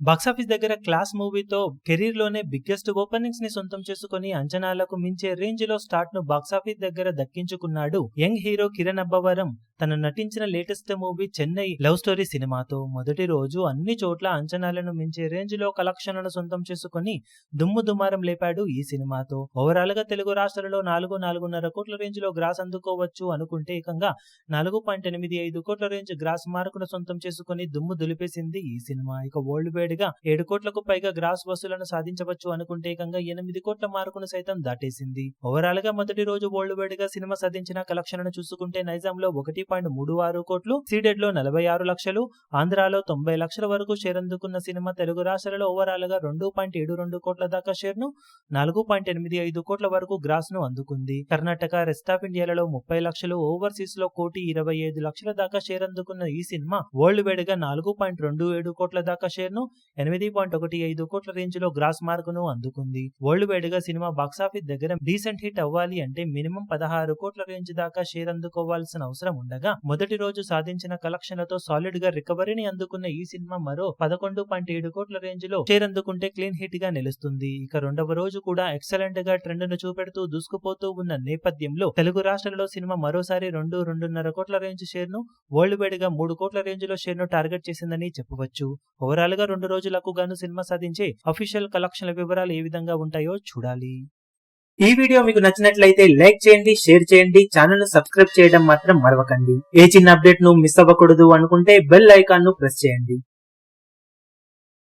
Box office దగ్గర class మూవీతో career లోనే బిగ్గెస్ట్ ఓపెనింగ్స్ ని సొంతం చేసుకుని అంచనాలకు మించే రేంజ్ లో స్టార్ట్ ను బాక్సాఫీస్ దగ్గర దక్కించుకున్నాడు యంగ్ హీరో కిరణ్ అబ్బవరం. తను నటించిన latest movie Chennai love story సినిమాతో మొదటి రోజు అన్ని చోట్ల అంచనాలను మించే రేంజ్ లో కలెక్షన్లను సొంతం చేసుకుని దుమ్ము దుమారం లేపాడు. ఈ సినిమాతో ఓవరాల్ గా తెలుగు రాష్ట్రాలలో 4.5 కోట్ల రేంజ్ లో గ్రాస్ అందుకోవచ్చు అనుకుంటే ఏకంగా 4.85 కోట్ల రేంజ్ గ్రాస్ మార్కును సొంతం చేసుకుని దుమ్ము దులిపేసింది ఈ సినిమా. ఇక వరల్డ్ వైడ్ గా 7 కోట్లకు పైగా గ్రాస్ వసూలను సాధించవచ్చు అనుకుంటే ఏకంగా 8 కోట్ల మార్కును సైతం దాటేసింది. ఓవరాల్ గా మొదటి రోజు వరల్డ్ వైడ్ గా సినిమా సాధించిన కలెక్షన్లను చూసుకుంటే నైజాంలో 1.36 కోట్లు, సీడెడ్ లో 46 లక్షలు, ఆంధ్రాలో 90 లక్షల వరకు షేర్ అందుకున్న సినిమా తెలుగు రాష్ట్రాలలో ఓవరాల్ గా 2.72 కోట్ల దాకా షేర్ ను, 4.85 కోట్ల వరకు గ్రాస్ ను అందుకుంది. కర్ణాటక, రెస్ట్ ఆఫ్ ఇండియాలలో 30 లక్షలు, ఓవర్సీస్ లో 1.25 లక్షల దాకా షేర్ అందుకున్న ఈ సినిమా వరల్డ్ వైడ్ గా 4.27 కోట్ల దాకా షేర్ ను, 8.15 కోట్ల రేంజ్ లో గ్రాస్ మార్కును అందుకుంది. వరల్డ్ వైడ్ గా సినిమా బాక్సాఫీస్ దగ్గర డీసెంట్ హిట్ అవ్వాలి అంటే మినిమం 16 కోట్ల రేంజ్ దాకా షేర్ అందుకోవాల్సిన అవసరం ఉండగా మొదటి రోజు సాధించిన కలెక్షన్లతో సాలిడ్ గా రికవరీని అందుకున్న ఈ సినిమా మరో 11.7 కోట్ల రేంజ్ లో షేర్ అందుకుంటే క్లీన్ హిట్ గా నిలుస్తుంది. ఇక రెండవ రోజు కూడా ఎక్సలెంట్ గా ట్రెండ్ ను చూపెడుతూ దూసుకుపోతూ ఉన్న నేపథ్యంలో తెలుగు రాష్ట్రాలలో సినిమా మరోసారి 2.5 కోట్ల రేంజ్ షేర్ ను, వరల్డ్ వైడ్ గా 3 కోట్ల రేంజ్ లో షేర్ ను టార్గెట్ చేసిందని చెప్పవచ్చు. ఓవరాల్ గా 2 రోజులకు గాను సినిమా సాధించే అఫీషియల్ కలెక్షన్ల వివరాలు ఏ విధంగా ఉంటాయో చూడాలి. ఈ వీడియో మీకు నచ్చినట్లయితే లైక్ చేయండి, షేర్ చేయండి, ఛానల్ ను సబ్స్క్రైబ్ చేయడం మాత్రం మరవకండి. ఏ చిన్న అప్డేట్ ను మిస్ అవ్వకూడదు అనుకుంటే బెల్ ఐకాన్ ను ప్రెస్ చేయండి.